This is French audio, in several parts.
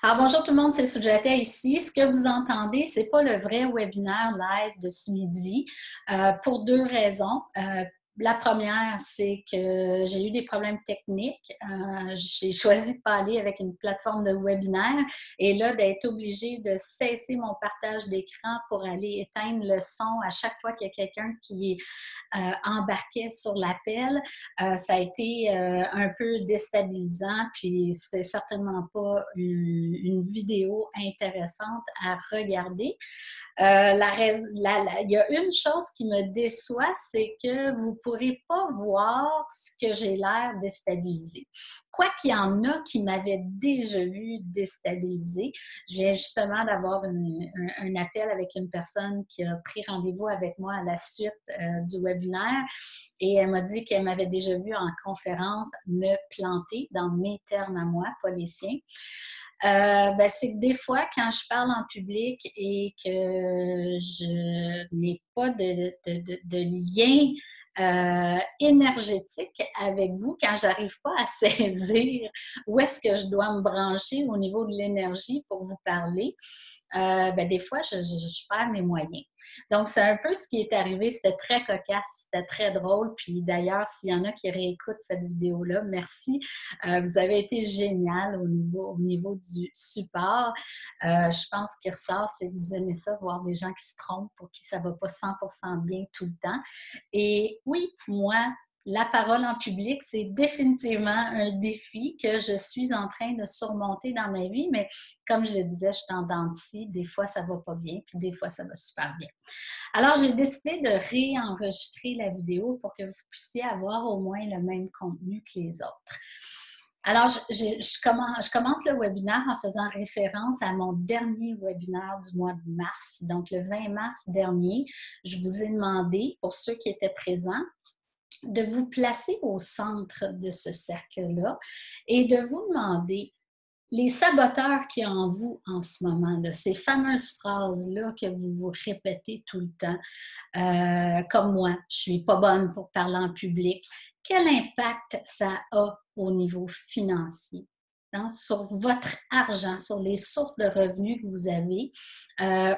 Alors bonjour tout le monde, c'est Sujata ici. Ce que vous entendez, c'est pas le vrai webinaire live de ce midi pour deux raisons. La première, c'est que j'ai eu des problèmes techniques. J'ai choisi de pas aller avec une plateforme de webinaire et là, d'être obligée de cesser mon partage d'écran pour aller éteindre le son à chaque fois qu'il y a quelqu'un qui embarquait sur l'appel, ça a été un peu déstabilisant, puis c'était certainement pas une vidéo intéressante à regarder. Il y a une chose qui me déçoit, c'est que vous ne pourrez pas voir ce que j'ai l'air déstabilisé. Quoi qu'il y en a qui m'avaient déjà vu déstabilisé. Je viens justement d'avoir un appel avec une personne qui a pris rendez-vous avec moi à la suite du webinaire et elle m'a dit qu'elle m'avait déjà vu en conférence me planter dans mes termes à moi, pas les siens. C'est que des fois, quand je parle en public et que je n'ai pas de lien énergétique avec vous, quand j'arrive pas à saisir où est-ce que je dois me brancher au niveau de l'énergie pour vous parler, des fois, je perds mes moyens. Donc, c'est un peu ce qui est arrivé. C'était très cocasse, c'était très drôle. Puis d'ailleurs, s'il y en a qui réécoutent cette vidéo-là, merci. Vous avez été génial au niveau du support. Je pense qu'il ressort, c'est que vous aimez ça, voir des gens qui se trompent, pour qui ça ne va pas 100% bien tout le temps. Et oui, moi, la parole en public, c'est définitivement un défi que je suis en train de surmonter dans ma vie, mais comme je le disais, je suis en dents de scie. Des fois, ça ne va pas bien, puis des fois, ça va super bien. Alors, j'ai décidé de réenregistrer la vidéo pour que vous puissiez avoir au moins le même contenu que les autres. Alors, je commence le webinaire en faisant référence à mon dernier webinaire du mois de mars. Donc, le 20 mars dernier, je vous ai demandé, pour ceux qui étaient présents, de vous placer au centre de ce cercle-là et de vous demander les saboteurs qu'il y a en vous en ce moment, là, ces fameuses phrases-là que vous vous répétez tout le temps, comme moi, je suis pas bonne pour parler en public. Quel impact ça a au niveau financier? Hein, sur votre argent, sur les sources de revenus que vous avez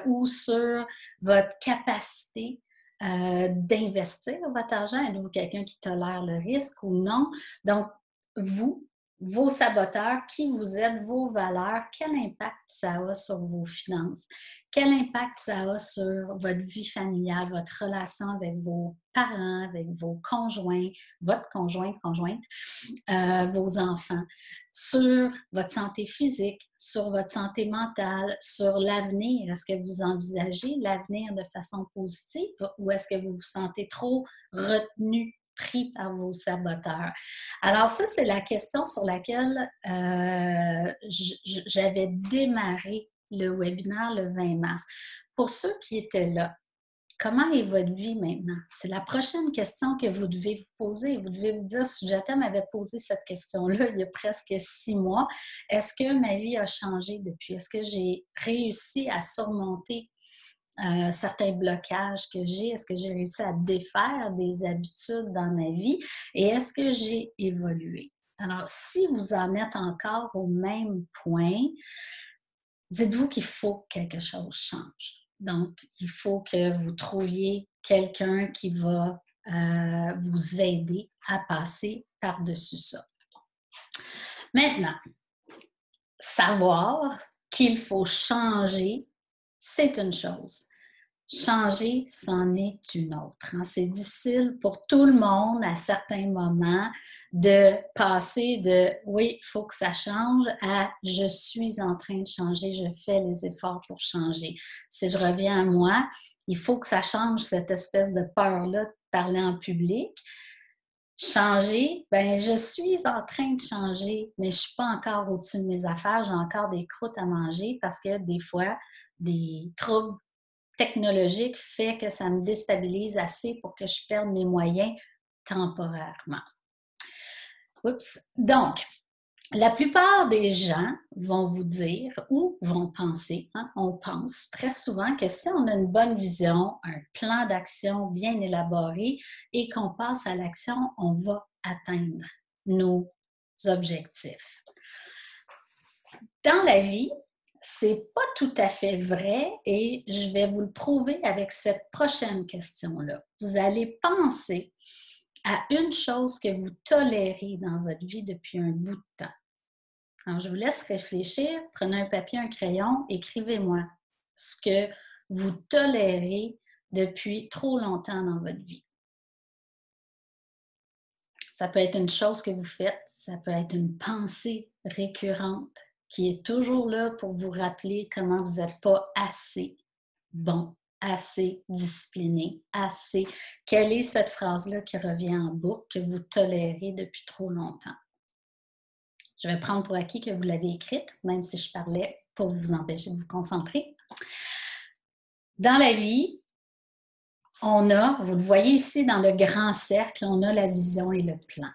ou sur votre capacité d'investir votre argent? Êtes-vous quelqu'un qui tolère le risque ou non? Donc, vous, vos saboteurs, qui vous êtes, vos valeurs, quel impact ça a sur vos finances? Quel impact ça a sur votre vie familiale, votre relation avec vos parents, avec vos conjoints, votre conjoint, conjointe, vos enfants, sur votre santé physique, sur votre santé mentale, sur l'avenir? Est-ce que vous envisagez l'avenir de façon positive ou est-ce que vous vous sentez trop retenu, pris par vos saboteurs? Alors ça, c'est la question sur laquelle j'avais démarré le webinaire le 20 mars. Pour ceux qui étaient là, comment est votre vie maintenant? C'est la prochaine question que vous devez vous poser. Vous devez vous dire, Sujata m'avait posé cette question-là il y a presque 6 mois. Est-ce que ma vie a changé depuis? Est-ce que j'ai réussi à surmonter certains blocages que j'ai? Est-ce que j'ai réussi à défaire des habitudes dans ma vie? Et est-ce que j'ai évolué? Alors, si vous en êtes encore au même point, dites-vous qu'il faut que quelque chose change. Donc, il faut que vous trouviez quelqu'un qui va vous aider à passer par-dessus ça. Maintenant, savoir qu'il faut changer, c'est une chose. Changer, c'en est une autre. C'est difficile pour tout le monde à certains moments de passer de « oui, il faut que ça change » à « je suis en train de changer, je fais les efforts pour changer ». Si je reviens à moi, il faut que ça change cette espèce de peur-là de parler en public. Changer, je suis en train de changer, mais je ne suis pas encore au-dessus de mes affaires, j'ai encore des croûtes à manger parce que des fois, des troubles technologique fait que ça me déstabilise assez pour que je perde mes moyens temporairement. Oups. Donc, la plupart des gens vont vous dire ou vont penser, on pense très souvent que si on a une bonne vision, un plan d'action bien élaboré et qu'on passe à l'action, on va atteindre nos objectifs. Dans la vie, c'est pas tout à fait vrai et je vais vous le prouver avec cette prochaine question-là. Vous allez penser à une chose que vous tolérez dans votre vie depuis un bout de temps. Alors, je vous laisse réfléchir. Prenez un papier, un crayon, écrivez-moi ce que vous tolérez depuis trop longtemps dans votre vie. Ça peut être une chose que vous faites, ça peut être une pensée récurrente qui est toujours là pour vous rappeler comment vous n'êtes pas assez bon, assez discipliné, assez. Quelle est cette phrase-là qui revient en boucle que vous tolérez depuis trop longtemps? Je vais prendre pour acquis que vous l'avez écrite, même si je parlais pour vous empêcher de vous concentrer. Dans la vie, on a, vous le voyez ici dans le grand cercle, on a la vision et le plan.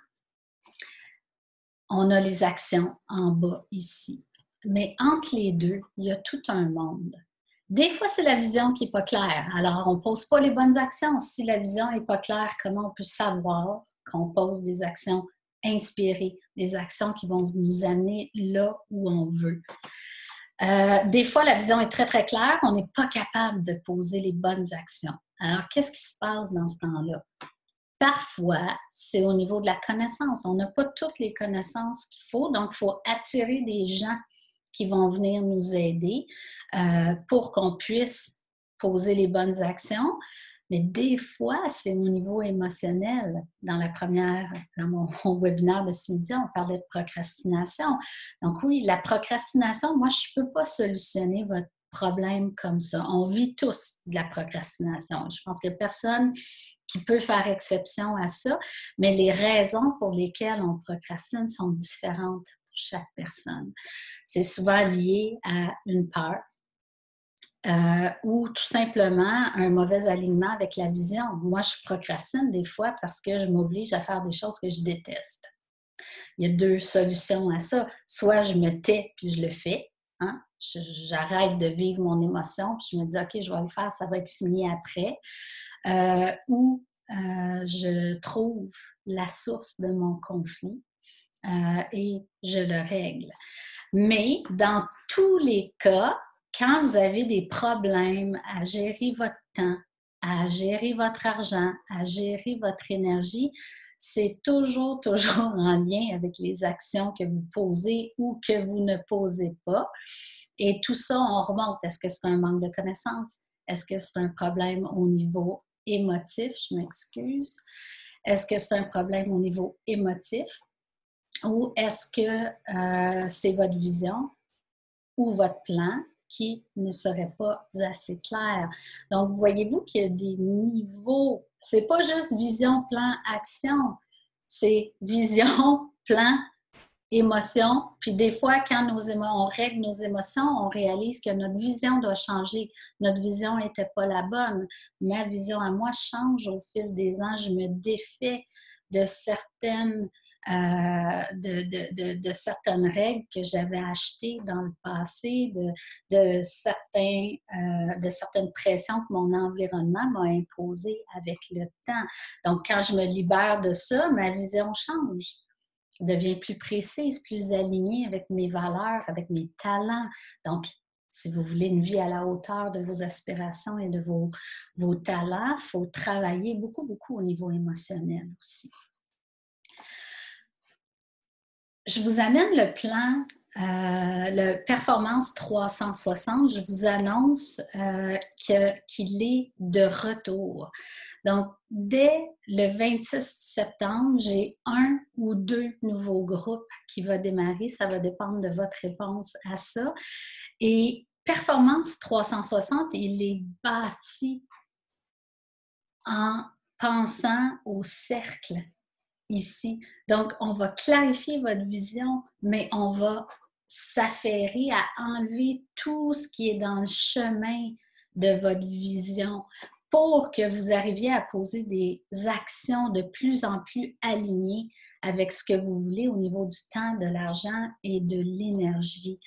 On a les actions en bas ici. Mais entre les deux, il y a tout un monde. Des fois, c'est la vision qui n'est pas claire. Alors, on ne pose pas les bonnes actions. Si la vision n'est pas claire, comment on peut savoir qu'on pose des actions inspirées, des actions qui vont nous amener là où on veut? Des fois, la vision est très, très claire. On n'est pas capable de poser les bonnes actions. Alors, qu'est-ce qui se passe dans ce temps-là? Parfois, c'est au niveau de la connaissance. On n'a pas toutes les connaissances qu'il faut, donc il faut attirer des gens qui vont venir nous aider pour qu'on puisse poser les bonnes actions. Mais des fois, c'est au niveau émotionnel. Dans mon webinaire de ce midi, on parlait de procrastination. Donc oui, la procrastination, moi, je ne peux pas solutionner votre problème comme ça. On vit tous de la procrastination. Je pense qu'il n'y a personne qui peut faire exception à ça, mais les raisons pour lesquelles on procrastine sont différentes pour chaque personne. C'est souvent lié à une peur ou tout simplement un mauvais alignement avec la vision. Moi, je procrastine des fois parce que je m'oblige à faire des choses que je déteste. Il y a deux solutions à ça. Soit je me tais puis je le fais, hein? J'arrête de vivre mon émotion puis je me dis « OK, je vais le faire, ça va être fini après ». Ou je trouve la source de mon conflit et je le règle. Mais dans tous les cas, quand vous avez des problèmes à gérer votre temps, à gérer votre argent, à gérer votre énergie, c'est toujours en lien avec les actions que vous posez ou que vous ne posez pas. Et tout ça, on remonte. Est-ce que c'est un manque de connaissances? Est-ce que c'est un problème au niveau émotif? Je m'excuse. Est-ce que c'est un problème au niveau émotif? Ou est-ce que c'est votre vision ou votre plan qui ne serait pas assez clair? Donc, voyez-vous qu'il y a des niveaux. C'est pas juste vision, plan, action. C'est vision, plan, émotion. Puis des fois, quand on règle nos émotions, on réalise que notre vision doit changer. Notre vision n'était pas la bonne. Ma vision à moi change au fil des ans. Je me défais de certaines certaines règles que j'avais achetées dans le passé, de certaines pressions que mon environnement m'a imposées avec le temps. Donc, quand je me libère de ça, ma vision change, devient plus précise, plus alignée avec mes valeurs, avec mes talents. Donc, si vous voulez une vie à la hauteur de vos aspirations et de vos talents, il faut travailler beaucoup, beaucoup au niveau émotionnel aussi. Je vous amène le plan, le Performance 360. Je vous annonce qu'il est de retour. Donc, dès le 26 septembre, j'ai 1 ou 2 nouveaux groupes qui vont démarrer. Ça va dépendre de votre réponse à ça. Et Performance 360, il est bâti en pensant au cercle ici. Donc, on va clarifier votre vision, mais on va s'affairer à enlever tout ce qui est dans le chemin de votre vision pour que vous arriviez à poser des actions de plus en plus alignées avec ce que vous voulez au niveau du temps, de l'argent et de l'énergie.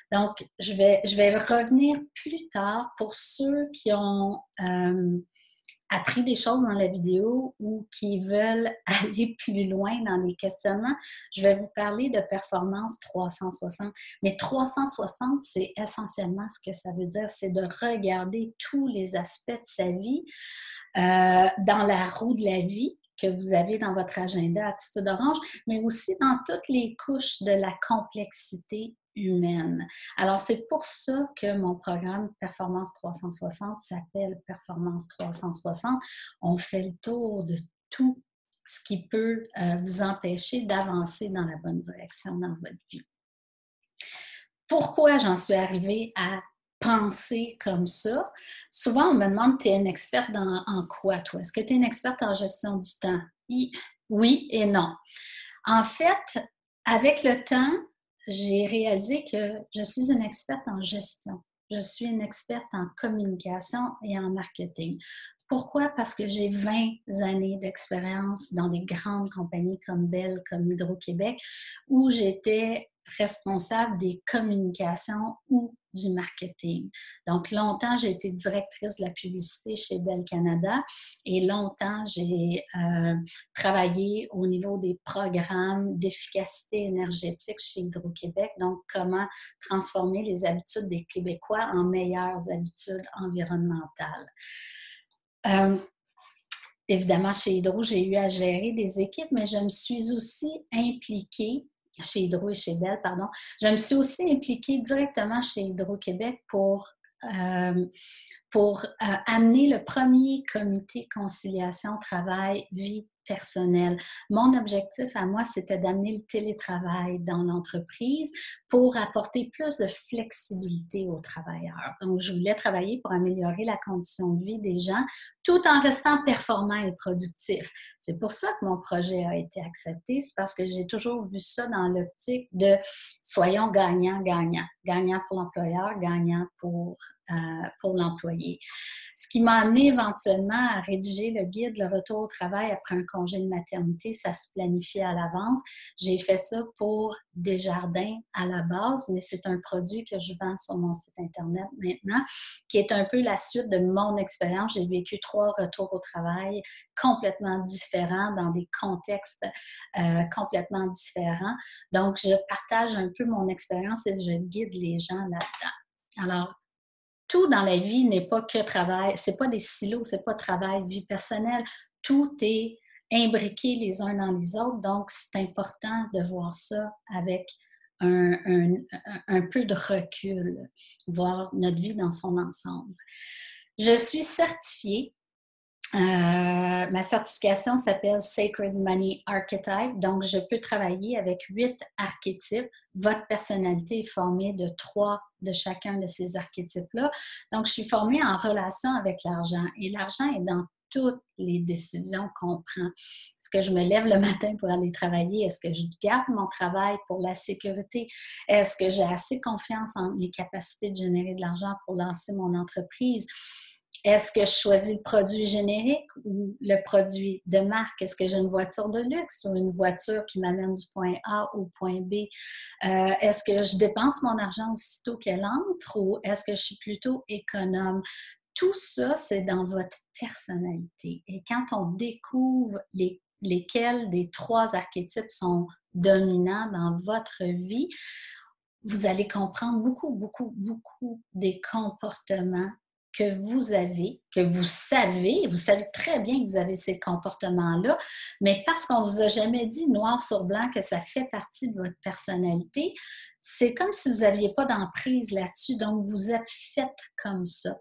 Donc, je vais revenir plus tard pour ceux qui ont appris des choses dans la vidéo ou qui veulent aller plus loin dans les questionnements, je vais vous parler de performance 360. Mais 360, c'est essentiellement ce que ça veut dire, c'est de regarder tous les aspects de sa vie dans la roue de la vie que vous avez dans votre agenda Attitude Orange, mais aussi dans toutes les couches de la complexité humaine. Alors, c'est pour ça que mon programme Performance 360 s'appelle Performance 360. On fait le tour de tout ce qui peut vous empêcher d'avancer dans la bonne direction dans votre vie. Pourquoi j'en suis arrivée à penser comme ça? Souvent, on me demande, tu es une experte en quoi, toi? Est-ce que tu es une experte en gestion du temps? Oui et non. En fait, avec le temps, j'ai réalisé que je suis une experte en gestion. Je suis une experte en communication et en marketing. Pourquoi? Parce que j'ai 20 années d'expérience dans des grandes compagnies comme Bell, comme Hydro-Québec, où j'étais responsable des communications ou du marketing. Donc, longtemps, j'ai été directrice de la publicité chez Bell Canada et longtemps, j'ai travaillé au niveau des programmes d'efficacité énergétique chez Hydro-Québec. Donc, comment transformer les habitudes des Québécois en meilleures habitudes environnementales. Évidemment, chez Hydro, j'ai eu à gérer des équipes, mais je me suis aussi impliquée chez Hydro et chez Bell, pardon. Je me suis aussi impliquée directement chez Hydro-Québec pour amener le premier comité conciliation travail-vie personnelle. Mon objectif à moi, c'était d'amener le télétravail dans l'entreprise pour apporter plus de flexibilité aux travailleurs. Donc, je voulais travailler pour améliorer la condition de vie des gens tout en restant performant et productif. C'est pour ça que mon projet a été accepté. C'est parce que j'ai toujours vu ça dans l'optique de soyons gagnants-gagnants. Gagnant pour l'employeur, gagnant pour l'employé. Ce qui m'a amené éventuellement à rédiger le guide Le retour au travail après un congé de maternité. Ça se planifie à l'avance. J'ai fait ça pour Desjardins à la base, mais c'est un produit que je vends sur mon site Internet maintenant, qui est un peu la suite de mon expérience. J'ai vécu 3 retours au travail complètement différents, dans des contextes complètement différents. Donc, je partage un peu mon expérience et je guide les gens là-dedans. Alors, tout dans la vie n'est pas que travail, c'est pas des silos, c'est pas travail, vie personnelle. Tout est imbriqué les uns dans les autres, donc c'est important de voir ça avec un peu de recul, voir notre vie dans son ensemble. Je suis certifiée. Ma certification s'appelle Sacred Money Archetype, donc je peux travailler avec 8 archétypes. Votre personnalité est formée de 3 de chacun de ces archétypes-là. Donc, je suis formée en relation avec l'argent et l'argent est dans toutes les décisions qu'on prend. Est-ce que je me lève le matin pour aller travailler? Est-ce que je garde mon travail pour la sécurité? Est-ce que j'ai assez confiance en mes capacités de générer de l'argent pour lancer mon entreprise? Est-ce que je choisis le produit générique ou le produit de marque? Est-ce que j'ai une voiture de luxe ou une voiture qui m'amène du point A au point B? Est-ce que je dépense mon argent aussitôt qu'elle entre ou est-ce que je suis plutôt économe? Tout ça, c'est dans votre personnalité. Et quand on découvre lesquels des 3 archétypes sont dominants dans votre vie, vous allez comprendre beaucoup des comportements que vous avez, que vous savez très bien que vous avez ces comportements-là, mais parce qu'on ne vous a jamais dit noir sur blanc que ça fait partie de votre personnalité, c'est comme si vous n'aviez pas d'emprise là-dessus, donc vous êtes faite comme ça.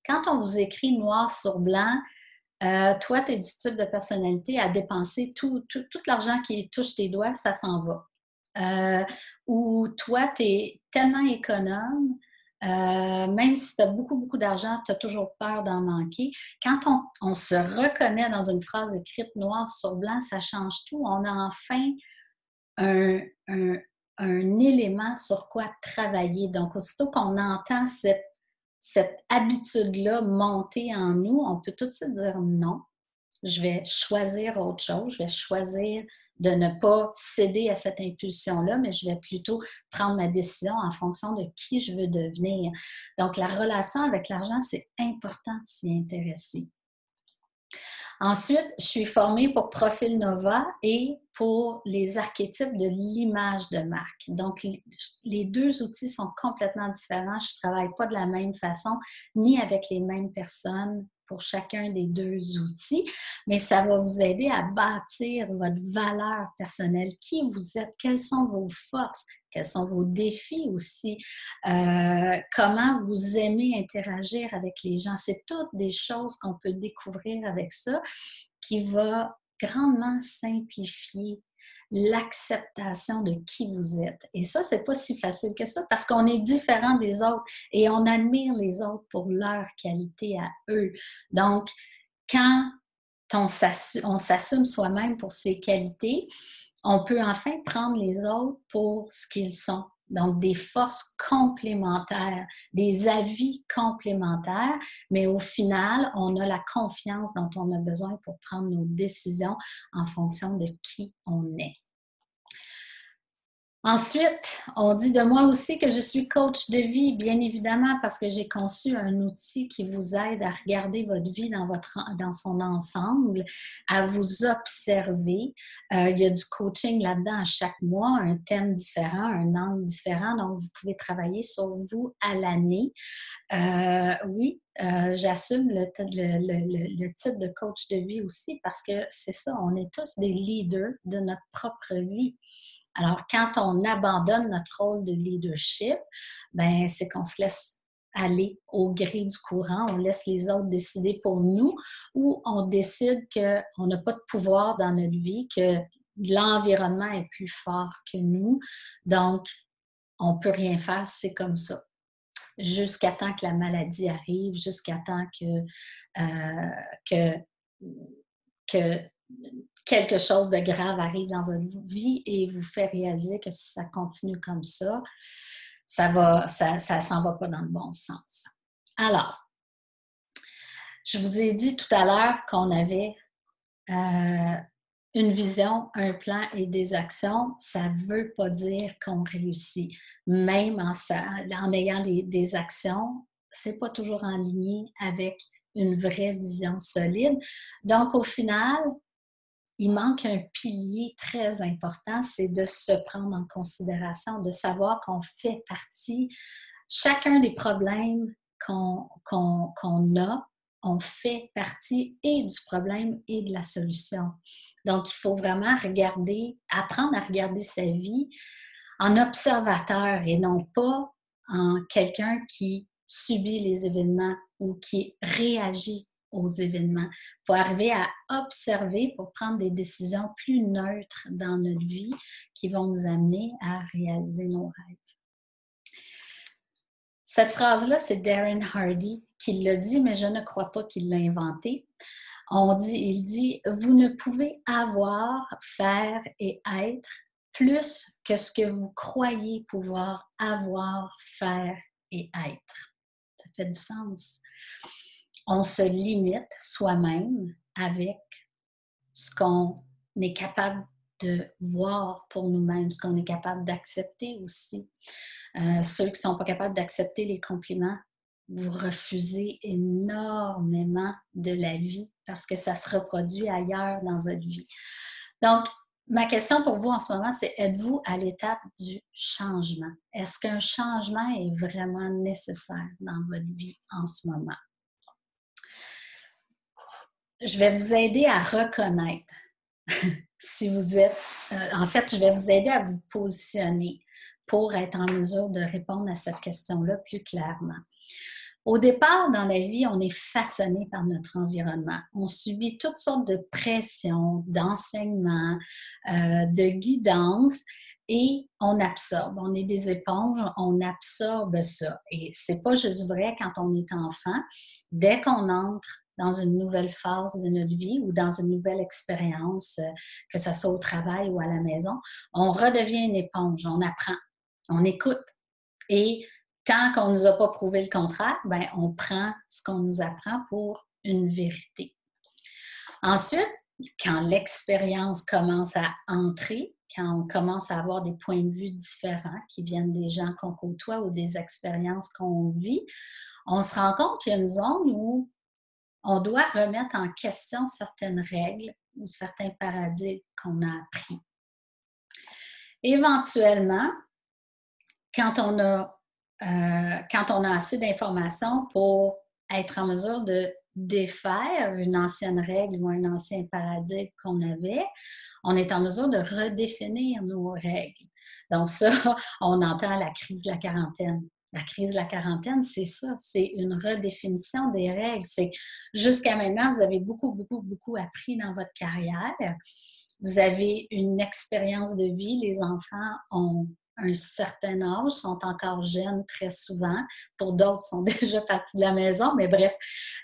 Quand on vous écrit noir sur blanc, toi, tu es du type de personnalité à dépenser tout l'argent qui touche tes doigts, ça s'en va. Ou toi, tu es tellement économe, même si tu as beaucoup d'argent, tu as toujours peur d'en manquer. Quand on se reconnaît dans une phrase écrite noir sur blanc, ça change tout. On a enfin un, un, un élément sur quoi travailler. Donc, aussitôt qu'on entend cette habitude-là monter en nous, on peut tout de suite dire non. Je vais choisir autre chose, je vais choisir de ne pas céder à cette impulsion-là, mais je vais plutôt prendre ma décision en fonction de qui je veux devenir. Donc, la relation avec l'argent, c'est important de s'y intéresser. Ensuite, je suis formée pour Profil Nova et pour les archétypes de l'image de marque. Donc, les deux outils sont complètement différents. Je ne travaille pas de la même façon, ni avec les mêmes personnes pour chacun des deux outils, mais ça va vous aider à bâtir votre valeur personnelle, qui vous êtes, quelles sont vos forces, quels sont vos défis aussi, comment vous aimez interagir avec les gens. C'est toutes des choses qu'on peut découvrir avec ça, qui va grandement simplifier l'acceptation de qui vous êtes. Et ça, c'est pas si facile que ça parce qu'on est différent des autres et on admire les autres pour leur qualité à eux. Donc, quand on s'assume soi-même pour ses qualités, on peut enfin prendre les autres pour ce qu'ils sont. Donc, des forces complémentaires, des avis complémentaires, mais au final, on a la confiance dont on a besoin pour prendre nos décisions en fonction de qui on est. Ensuite, on dit de moi aussi que je suis coach de vie, bien évidemment, parce que j'ai conçu un outil qui vous aide à regarder votre vie dans son ensemble, à vous observer. Il y a du coaching là-dedans à chaque mois, un thème différent, un angle différent, donc vous pouvez travailler sur vous à l'année. Oui, j'assume le titre de coach de vie aussi parce que c'est ça, on est tous des leaders de notre propre vie. Alors, quand on abandonne notre rôle de leadership, ben, c'est qu'on se laisse aller au gré du courant, on laisse les autres décider pour nous ou on décide qu'on n'a pas de pouvoir dans notre vie, que l'environnement est plus fort que nous. Donc, on ne peut rien faire, c'est comme ça. Jusqu'à temps que la maladie arrive, jusqu'à temps que quelque chose de grave arrive dans votre vie et vous fait réaliser que si ça continue comme ça, ça s'en va pas dans le bon sens. Alors, je vous ai dit tout à l'heure qu'on avait une vision, un plan et des actions. Ça ne veut pas dire qu'on réussit. Même en ayant des actions, ce n'est pas toujours en ligne avec une vraie vision solide. Donc, au final, il manque un pilier très important, c'est de se prendre en considération, de savoir qu'on fait partie, chacun des problèmes qu'on a, on fait partie et du problème et de la solution. Donc, il faut vraiment apprendre à regarder sa vie en observateur et non pas en quelqu'un qui subit les événements ou qui réagit aux événements. Il faut arriver à observer pour prendre des décisions plus neutres dans notre vie qui vont nous amener à réaliser nos rêves. Cette phrase-là, c'est Darren Hardy qui l'a dit, mais je ne crois pas qu'il l'a inventée. Il dit « Vous ne pouvez avoir, faire et être plus que ce que vous croyez pouvoir avoir, faire et être. » Ça fait du sens. On se limite soi-même avec ce qu'on est capable de voir pour nous-mêmes, ce qu'on est capable d'accepter aussi. Ceux qui ne sont pas capables d'accepter les compliments, vous refusez énormément de la vie parce que ça se reproduit ailleurs dans votre vie. Donc, ma question pour vous en ce moment, c'est êtes-vous à l'étape du changement? Est-ce qu'un changement est vraiment nécessaire dans votre vie en ce moment? Je vais vous aider à reconnaître si vous êtes... en fait, je vais vous aider à vous positionner pour être en mesure de répondre à cette question-là plus clairement. Au départ, dans la vie, on est façonné par notre environnement. On subit toutes sortes de pressions, d'enseignements, de guidance et on absorbe. On est des éponges, on absorbe ça. Et c'est pas juste vrai quand on est enfant. Dès qu'on entre dans une nouvelle phase de notre vie ou dans une nouvelle expérience, que ce soit au travail ou à la maison, on redevient une éponge, on apprend, on écoute. Et tant qu'on ne nous a pas prouvé le contraire, ben, on prend ce qu'on nous apprend pour une vérité. Ensuite, quand l'expérience commence à entrer, quand on commence à avoir des points de vue différents qui viennent des gens qu'on côtoie ou des expériences qu'on vit, on se rend compte qu'il y a une zone où on doit remettre en question certaines règles ou certains paradigmes qu'on a appris. Éventuellement, quand on a assez d'informations pour être en mesure de défaire une ancienne règle ou un ancien paradigme qu'on avait, on est en mesure de redéfinir nos règles. Donc ça, on entend la crise de la quarantaine. La crise de la quarantaine, c'est ça, c'est une redéfinition des règles. C'est jusqu'à maintenant, vous avez beaucoup, beaucoup, beaucoup appris dans votre carrière. Vous avez une expérience de vie. Les enfants ont un certain âge, sont encore jeunes très souvent. Pour d'autres, sont déjà partis de la maison, mais bref,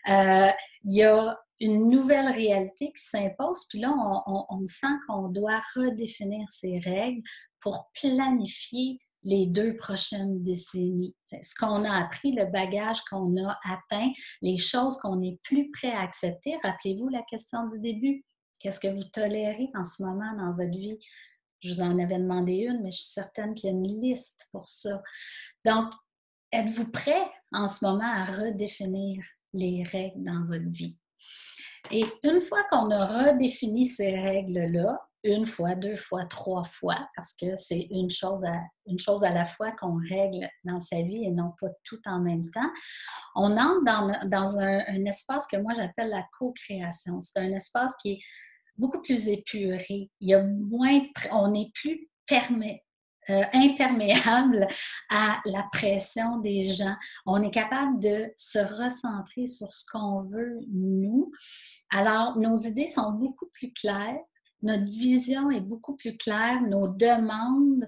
il y a une nouvelle réalité qui s'impose, puis là, on sent qu'on doit redéfinir ces règles pour planifier les 2 prochaines décennies. Ce qu'on a appris, le bagage qu'on a atteint, les choses qu'on n'est plus prêt à accepter. Rappelez-vous la question du début. Qu'est-ce que vous tolérez en ce moment dans votre vie? Je vous en avais demandé une, mais je suis certaine qu'il y a une liste pour ça. Donc, êtes-vous prêt en ce moment à redéfinir les règles dans votre vie? Et une fois qu'on a redéfini ces règles-là, une fois, 2 fois, 3 fois, parce que c'est une chose à la fois qu'on règle dans sa vie et non pas tout en même temps, on entre dans un espace que moi j'appelle la co-création. C'est un espace qui est beaucoup plus épuré. Il y a moins, on n'est plus imperméable à la pression des gens. On est capable de se recentrer sur ce qu'on veut, nous. Alors, nos idées sont beaucoup plus claires, notre vision est beaucoup plus claire, nos demandes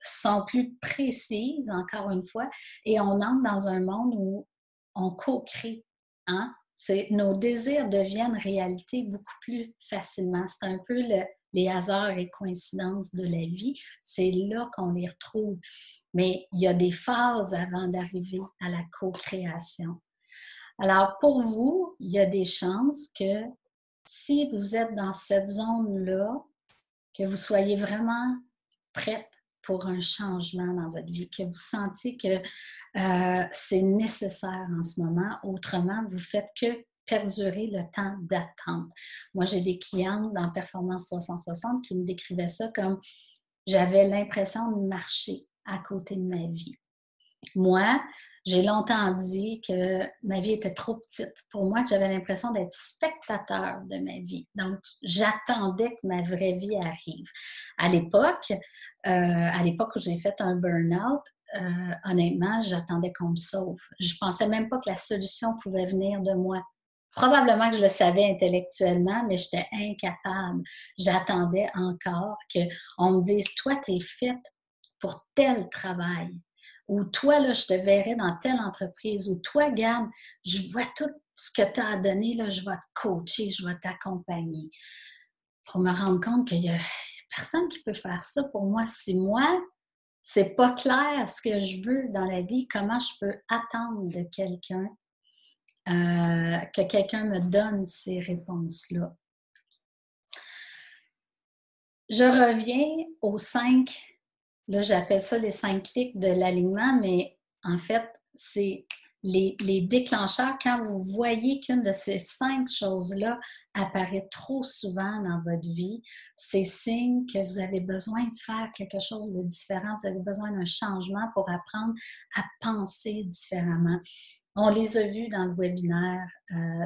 sont plus précises, encore une fois, et on entre dans un monde où on co-crée. Hein? Nos désirs deviennent réalité beaucoup plus facilement. C'est un peu les hasards et coïncidences de la vie. C'est là qu'on les retrouve. Mais il y a des phases avant d'arriver à la co-création. Alors, pour vous, il y a des chances que si vous êtes dans cette zone-là, que vous soyez vraiment prête pour un changement dans votre vie, que vous sentiez que c'est nécessaire en ce moment. Autrement, vous ne faites que perdurer le temps d'attente. Moi, j'ai des clientes dans Performance 360 qui me décrivaient ça comme j'avais l'impression de marcher à côté de ma vie. Moi, j'ai longtemps dit que ma vie était trop petite pour moi, que j'avais l'impression d'être spectateur de ma vie. Donc, j'attendais que ma vraie vie arrive. À l'époque où j'ai fait un burn-out, honnêtement, j'attendais qu'on me sauve. Je ne pensais même pas que la solution pouvait venir de moi. Probablement que je le savais intellectuellement, mais j'étais incapable. J'attendais encore qu'on me dise « Toi, tu es faite pour tel travail. » Ou toi, là, je te verrai dans telle entreprise. Ou toi, garde, je vois tout ce que tu as à donner, là, je vais te coacher, je vais t'accompagner. Pour me rendre compte qu'il n'y a personne qui peut faire ça pour moi. Si moi, c'est pas clair ce que je veux dans la vie, comment je peux attendre de quelqu'un que quelqu'un me donne ces réponses-là? Je reviens aux 5. Là, j'appelle ça les 5 clics de l'alignement, mais en fait, c'est les déclencheurs. Quand vous voyez qu'une de ces 5 choses-là apparaît trop souvent dans votre vie, c'est signe que vous avez besoin de faire quelque chose de différent. Vous avez besoin d'un changement pour apprendre à penser différemment. On les a vus dans le webinaire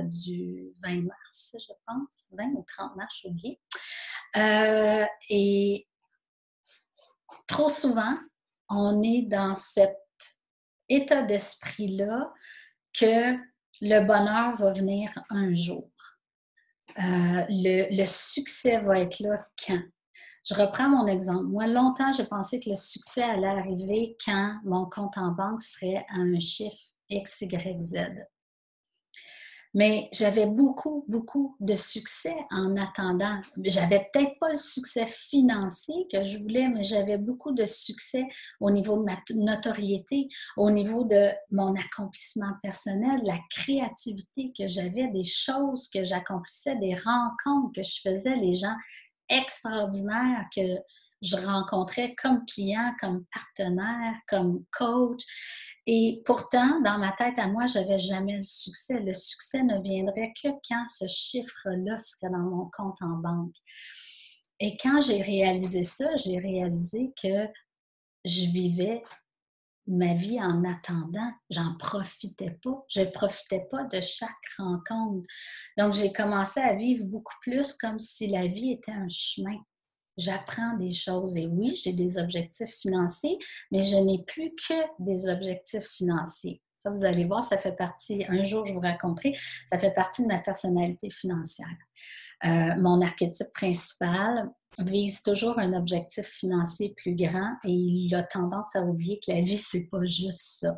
du 20 mars, je pense, 20 ou 30 mars, j'ai oublié. Et trop souvent, on est dans cet état d'esprit-là que le bonheur va venir un jour. Le succès va être là quand? Je reprends mon exemple. Moi, longtemps, j'ai pensé que le succès allait arriver quand mon compte en banque serait à un chiffre X, Y, Z. Mais j'avais beaucoup, beaucoup de succès en attendant. J'avais peut-être pas le succès financier que je voulais, mais j'avais beaucoup de succès au niveau de ma notoriété, au niveau de mon accomplissement personnel, la créativité que j'avais, des choses que j'accomplissais, des rencontres que je faisais, les gens extraordinaires que je rencontrais comme client, comme partenaire, comme coach. Et pourtant, dans ma tête à moi, je n'avais jamais le succès. Le succès ne viendrait que quand ce chiffre-là serait dans mon compte en banque. Et quand j'ai réalisé ça, j'ai réalisé que je vivais ma vie en attendant. J'en profitais pas. Je ne profitais pas de chaque rencontre. Donc, j'ai commencé à vivre beaucoup plus comme si la vie était un chemin. J'apprends des choses et oui, j'ai des objectifs financiers, mais je n'ai plus que des objectifs financiers. Ça, vous allez voir, ça fait partie, un jour je vous raconterai, ça fait partie de ma personnalité financière. Mon archétype principal vise toujours un objectif financier plus grand et il a tendance à oublier que la vie, c'est pas juste ça.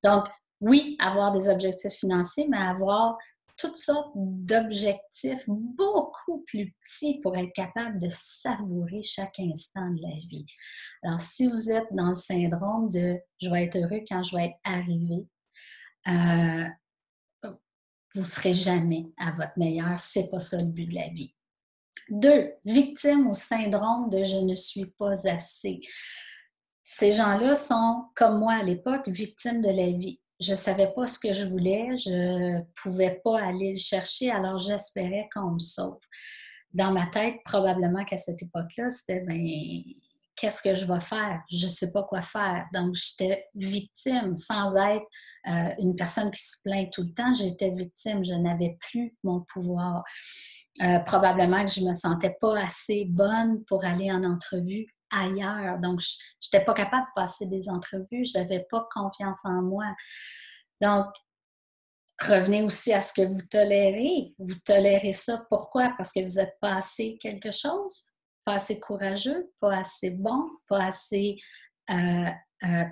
Donc, oui, avoir des objectifs financiers, mais avoir toutes sortes d'objectifs beaucoup plus petits pour être capable de savourer chaque instant de la vie. Alors, si vous êtes dans le syndrome de « je vais être heureux quand je vais être arrivé vous ne serez jamais à votre meilleur. C'est pas ça le but de la vie. 2, victime au syndrome de « je ne suis pas assez ». Ces gens-là sont, comme moi à l'époque, victimes de la vie. Je ne savais pas ce que je voulais, je ne pouvais pas aller le chercher, alors j'espérais qu'on me sauve. Dans ma tête, probablement qu'à cette époque-là, c'était qu'est-ce que je vais faire? Je ne sais pas quoi faire. Donc, j'étais victime sans être une personne qui se plaint tout le temps. J'étais victime, je n'avais plus mon pouvoir. Probablement que je ne me sentais pas assez bonne pour aller en entrevue ailleurs. Donc, je n'étais pas capable de passer des entrevues. Je n'avais pas confiance en moi. Donc, revenez aussi à ce que vous tolérez. Vous tolérez ça. Pourquoi? Parce que vous n'êtes pas assez quelque chose, pas assez courageux, pas assez bon, pas assez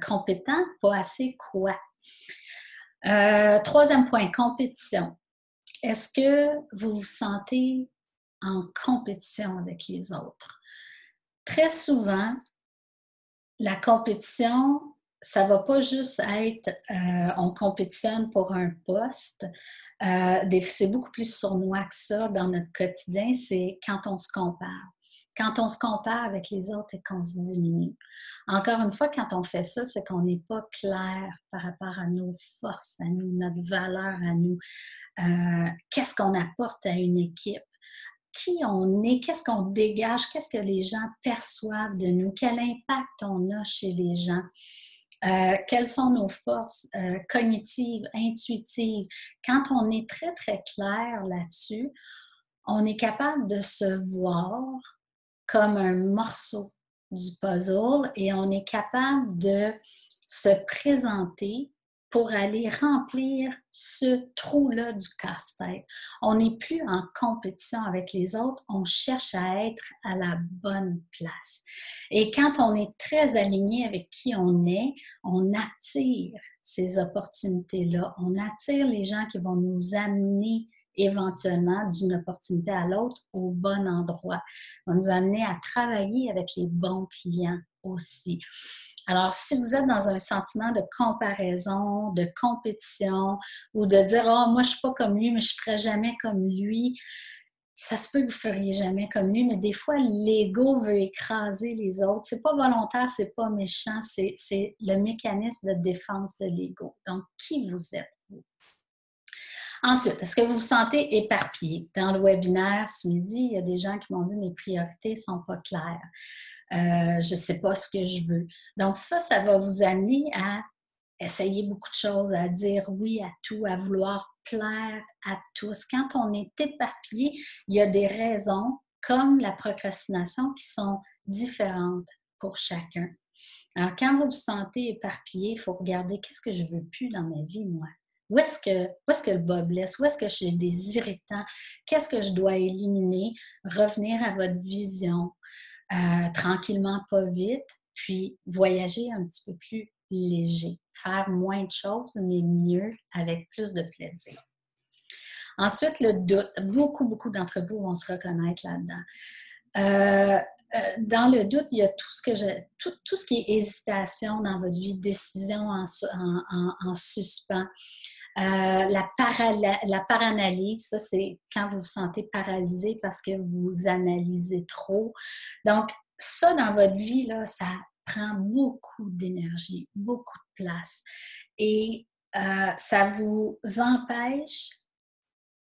compétent, pas assez quoi. Troisième point, compétition. Est-ce que vous vous sentez en compétition avec les autres? Très souvent, la compétition, ça ne va pas juste être on compétitionne pour un poste. C'est beaucoup plus sournois que ça dans notre quotidien, c'est quand on se compare. Quand on se compare avec les autres et qu'on se diminue. Encore une fois, quand on fait ça, c'est qu'on n'est pas clair par rapport à nos forces, à nous, notre valeur à nous. Qu'est-ce qu'on apporte à une équipe? Qui on est, qu'est-ce qu'on dégage, qu'est-ce que les gens perçoivent de nous, quel impact on a chez les gens, quelles sont nos forces cognitives, intuitives. Quand on est très, très clair là-dessus, on est capable de se voir comme un morceau du puzzle et on est capable de se présenter pour aller remplir ce trou-là du casse-tête. On n'est plus en compétition avec les autres, on cherche à être à la bonne place. Et quand on est très aligné avec qui on attire ces opportunités-là. On attire les gens qui vont nous amener éventuellement d'une opportunité à l'autre au bon endroit. On va nous amener à travailler avec les bons clients aussi. Alors, si vous êtes dans un sentiment de comparaison, de compétition ou de dire « Oh, moi, je ne suis pas comme lui, mais je ne ferai jamais comme lui », ça se peut que vous ne feriez jamais comme lui, mais des fois, l'ego veut écraser les autres. Ce n'est pas volontaire, ce n'est pas méchant, c'est le mécanisme de défense de l'ego. Donc, qui vous êtes, vous? Ensuite, est-ce que vous vous sentez éparpillé? Dans le webinaire ce midi, il y a des gens qui m'ont dit « Mes priorités ne sont pas claires. Je ne sais pas ce que je veux. » Donc ça va vous amener à essayer beaucoup de choses, à dire oui à tout, à vouloir plaire à tous. Quand on est éparpillé, il y a des raisons, comme la procrastination, qui sont différentes pour chacun. Alors, quand vous vous sentez éparpillé, il faut regarder qu'est-ce que je ne veux plus dans ma vie, moi. Où est-ce que le bas blesse? Où est-ce que j'ai des irritants? Qu'est-ce que je dois éliminer? Revenir à votre vision. Tranquillement, pas vite, puis voyager un petit peu plus léger, faire moins de choses, mais mieux, avec plus de plaisir. Ensuite, le doute. Beaucoup d'entre vous vont se reconnaître là-dedans. Dans le doute, il y a tout ce qui est hésitation dans votre vie, décision en suspens. La paranalyse, ça c'est quand vous vous sentez paralysé parce que vous analysez trop. Donc, ça, dans votre vie, là, ça prend beaucoup d'énergie, beaucoup de place. Et ça vous empêche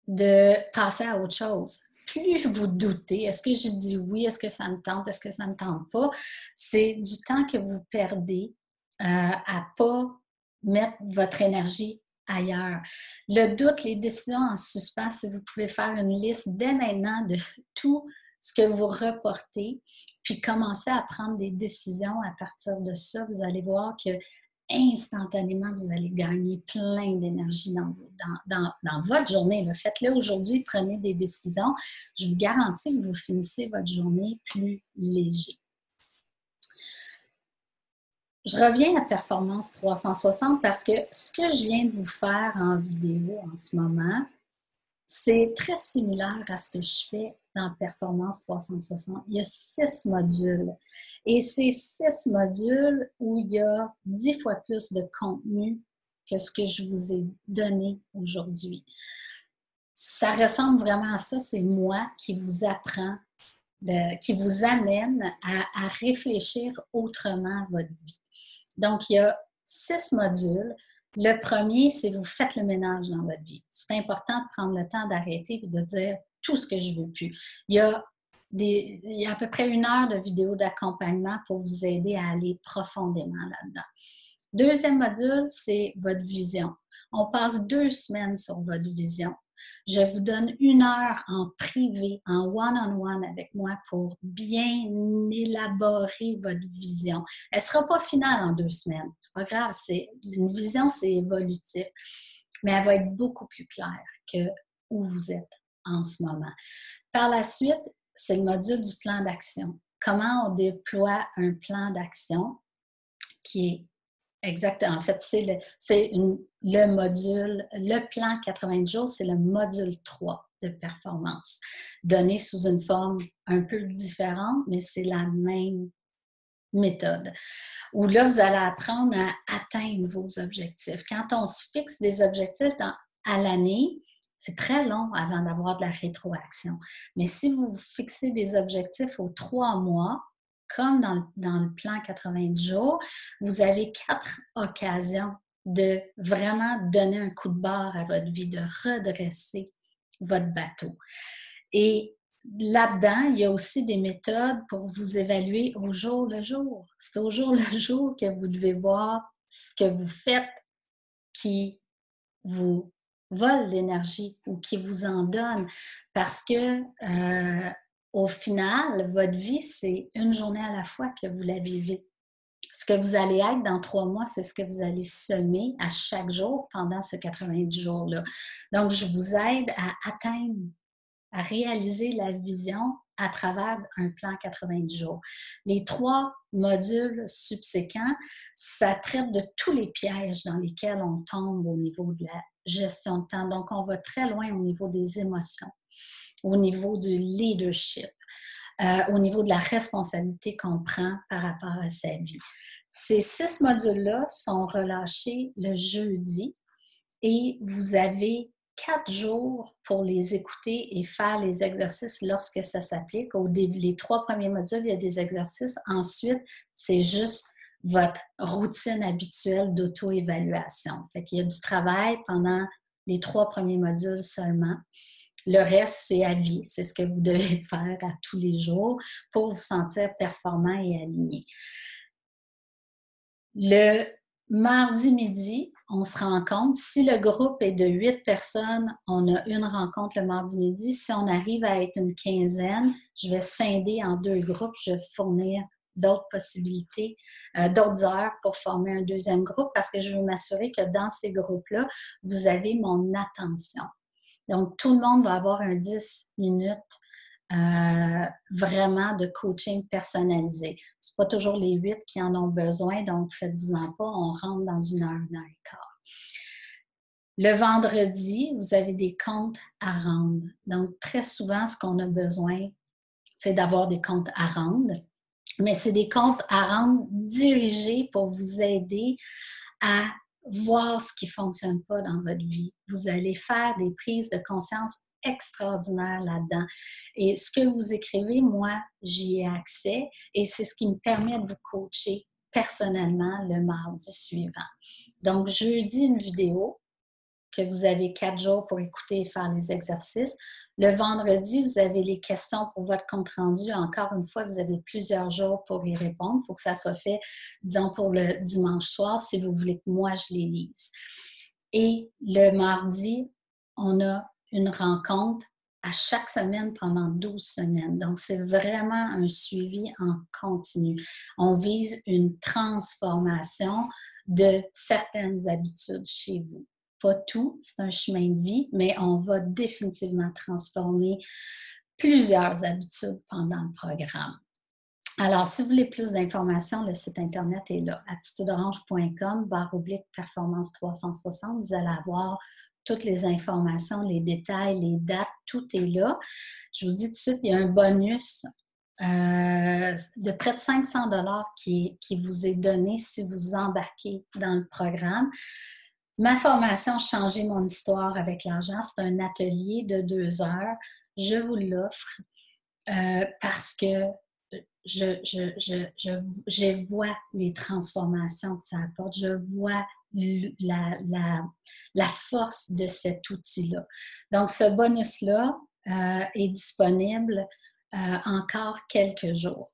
de passer à autre chose. Plus vous doutez, est-ce que je dis oui, est-ce que ça me tente, est-ce que ça ne me tente pas, c'est du temps que vous perdez à ne pas mettre votre énergie ailleurs. Le doute, les décisions en suspens, si vous pouvez faire une liste dès maintenant de tout ce que vous reportez, puis commencer à prendre des décisions à partir de ça, vous allez voir que instantanément, vous allez gagner plein d'énergie dans votre journée. Faites-le aujourd'hui, prenez des décisions. Je vous garantis que vous finissez votre journée plus léger. Je reviens à Performance 360 parce que ce que je viens de vous faire en vidéo en ce moment, c'est très similaire à ce que je fais dans Performance 360. Il y a 6 modules. Et ces 6 modules où il y a 10 fois plus de contenu que ce que je vous ai donné aujourd'hui. Ça ressemble vraiment à ça. C'est moi qui vous apprends, qui vous amène à réfléchir autrement votre vie. Donc, il y a 6 modules. Le premier, c'est vous faites le ménage dans votre vie. C'est important de prendre le temps d'arrêter et de dire tout ce que je ne veux plus. Il y a à peu près 1 heure de vidéo d'accompagnement pour vous aider à aller profondément là-dedans. Deuxième module, c'est votre vision. On passe 2 semaines sur votre vision. Je vous donne 1 heure en privé, en one-on-one avec moi pour bien élaborer votre vision. Elle ne sera pas finale en 2 semaines. C'est pas grave, une vision, c'est évolutif, mais elle va être beaucoup plus claire que où vous êtes en ce moment. Par la suite, c'est le module du plan d'action. Comment on déploie un plan d'action qui est exactement. En fait, le module, le plan 80 jours, c'est le module 3 de performance, donné sous une forme un peu différente, mais c'est la même méthode. Où là, vous allez apprendre à atteindre vos objectifs. Quand on se fixe des objectifs à l'année, c'est très long avant d'avoir de la rétroaction. Mais si vous vous fixez des objectifs aux 3 mois, comme dans le plan 90 jours, vous avez 4 occasions de vraiment donner un coup de barre à votre vie, de redresser votre bateau. Et là-dedans, il y a aussi des méthodes pour vous évaluer au jour le jour. C'est au jour le jour que vous devez voir ce que vous faites qui vous vole l'énergie ou qui vous en donne. Parce que au final, votre vie, c'est une journée à la fois que vous la vivez. Ce que vous allez être dans 3 mois, c'est ce que vous allez semer à chaque jour pendant ces 90 jours-là. Donc, je vous aide à atteindre, à réaliser la vision à travers un plan 90 jours. Les 3 modules subséquents, ça traite de tous les pièges dans lesquels on tombe au niveau de la gestion de temps. Donc, on va très loin au niveau des émotions, au niveau du leadership, au niveau de la responsabilité qu'on prend par rapport à sa vie. Ces 6 modules-là sont relâchés le jeudi et vous avez 4 jours pour les écouter et faire les exercices lorsque ça s'applique. Les 3 premiers modules, il y a des exercices. Ensuite, c'est juste votre routine habituelle d'auto-évaluation. Fait qu'il y a du travail pendant les 3 premiers modules seulement. Le reste, c'est à vie. C'est ce que vous devez faire à tous les jours pour vous sentir performant et aligné. Le mardi midi, on se rencontre. Si le groupe est de 8 personnes, on a une rencontre le mardi midi. Si on arrive à être une quinzaine, je vais scinder en 2 groupes. Je vais fournir d'autres possibilités, d'autres heures pour former un deuxième groupe parce que je veux m'assurer que dans ces groupes-là, vous avez mon attention. Donc, tout le monde va avoir un 10 minutes vraiment de coaching personnalisé. Ce n'est pas toujours les 8 qui en ont besoin, donc faites-vous-en pas, on rentre dans 1 heure, 1 heure et quart. Le vendredi, vous avez des comptes à rendre. Donc, très souvent, ce qu'on a besoin, c'est d'avoir des comptes à rendre, mais c'est des comptes à rendre dirigés pour vous aider à voir ce qui ne fonctionne pas dans votre vie. Vous allez faire des prises de conscience extraordinaires là-dedans. Et ce que vous écrivez, moi, j'y ai accès et c'est ce qui me permet de vous coacher personnellement le mardi suivant. Donc, jeudi, une vidéo que vous avez 4 jours pour écouter et faire les exercices. Le vendredi, vous avez les questions pour votre compte-rendu. Encore une fois, vous avez plusieurs jours pour y répondre. Il faut que ça soit fait, disons, pour le dimanche soir, si vous voulez que moi, je les lise. Et le mardi, on a une rencontre à chaque semaine pendant 12 semaines. Donc, c'est vraiment un suivi en continu. On vise une transformation de certaines habitudes chez vous. Pas tout, c'est un chemin de vie, mais on va définitivement transformer plusieurs habitudes pendant le programme. Alors, si vous voulez plus d'informations, le site internet est là, attitudoorange.com/performance 360. Vous allez avoir toutes les informations, les détails, les dates, tout est là. Je vous dis tout de suite, il y a un bonus de près de 500 $ qui vous est donné si vous embarquez dans le programme. Ma formation « Changer mon histoire avec l'argent », c'est un atelier de 2 heures. Je vous l'offre parce que je vois les transformations que ça apporte. Je vois la force de cet outil-là. Donc, ce bonus-là est disponible encore quelques jours.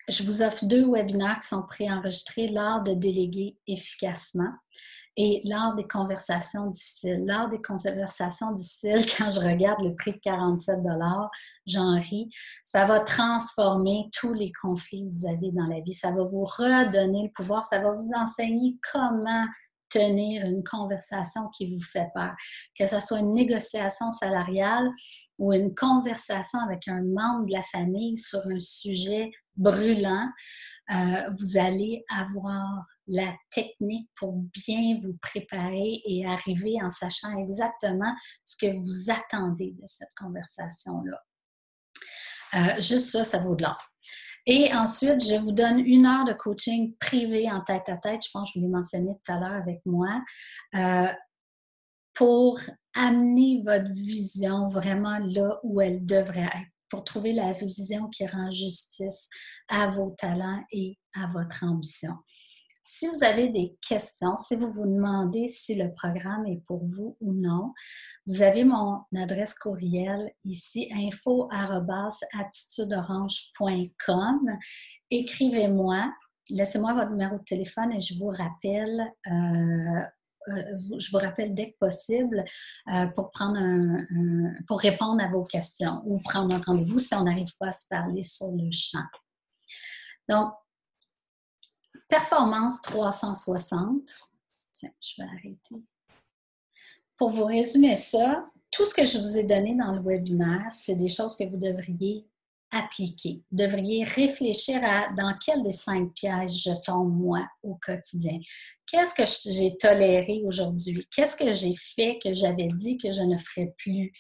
Je vous offre 2 webinaires qui sont préenregistrés, l'art de déléguer efficacement et l'art des conversations difficiles. L'art des conversations difficiles, quand je regarde le prix de 47 $, j'en ris. Ça va transformer tous les conflits que vous avez dans la vie. Ça va vous redonner le pouvoir. Ça va vous enseigner comment tenir une conversation qui vous fait peur. Que ce soit une négociation salariale ou une conversation avec un membre de la famille sur un sujet brûlant, vous allez avoir la technique pour bien vous préparer et arriver en sachant exactement ce que vous attendez de cette conversation-là. Juste ça, ça vaut de l'or. Et ensuite, je vous donne 1 heure de coaching privé en tête-à-tête. Je pense que je vous l'ai mentionné tout à l'heure avec moi. Pour amener votre vision vraiment là où elle devrait être, pour trouver la vision qui rend justice à vos talents et à votre ambition. Si vous avez des questions, si vous vous demandez si le programme est pour vous ou non, vous avez mon adresse courriel ici, info@attitudoorange.com. Écrivez-moi, laissez-moi votre numéro de téléphone et je vous rappelle dès que possible pour répondre à vos questions ou prendre un rendez-vous si on n'arrive pas à se parler sur le champ. Donc, Performance 360. Tiens, je vais arrêter. Pour vous résumer ça, tout ce que je vous ai donné dans le webinaire, c'est des choses que vous devriez appliquer. Vous devriez réfléchir à dans quel des 5 pièges je tombe, moi, au quotidien. Qu'est-ce que j'ai toléré aujourd'hui? Qu'est-ce que j'ai fait que j'avais dit que je ne ferais plus?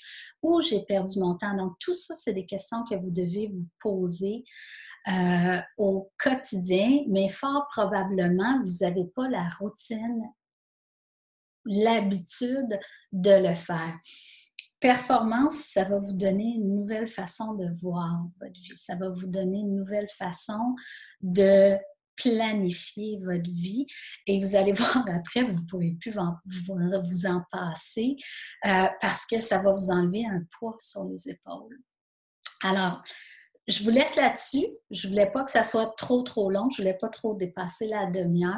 Où j'ai perdu mon temps? Donc, tout ça, c'est des questions que vous devez vous poser au quotidien, mais fort probablement, vous n'avez pas la routine, l'habitude de le faire. Performance, ça va vous donner une nouvelle façon de voir votre vie. Ça va vous donner une nouvelle façon de planifier votre vie et vous allez voir après, vous ne pourrez plus vous en passer parce que ça va vous enlever un poids sur les épaules. Alors, je vous laisse là-dessus. Je ne voulais pas que ça soit trop long. Je ne voulais pas trop dépasser la demi-heure.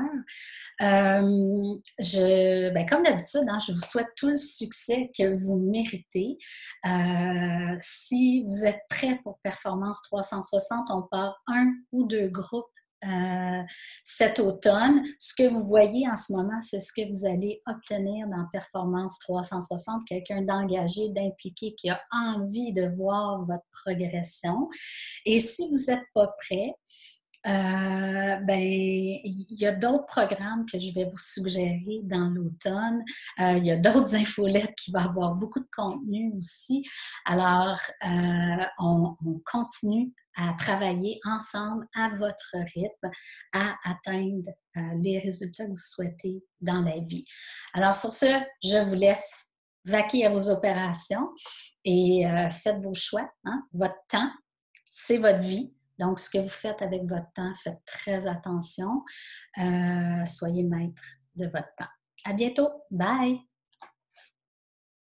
Comme d'habitude, je vous souhaite tout le succès que vous méritez. Si vous êtes prêts pour Performance 360, on part 1 ou 2 groupes cet automne. Ce que vous voyez en ce moment, c'est ce que vous allez obtenir dans Performance 360. Quelqu'un d'engagé, d'impliqué, qui a envie de voir votre progression. Et si vous n'êtes pas prêt, il y a d'autres programmes que je vais vous suggérer dans l'automne. Il y a d'autres infolettes qui vont avoir beaucoup de contenu aussi. Alors, on continue à travailler ensemble à votre rythme, à atteindre les résultats que vous souhaitez dans la vie. Alors, sur ce, je vous laisse vaquez à vos opérations et faites vos choix. Hein? Votre temps, c'est votre vie. Donc, ce que vous faites avec votre temps, faites très attention. Soyez maître de votre temps. À bientôt. Bye!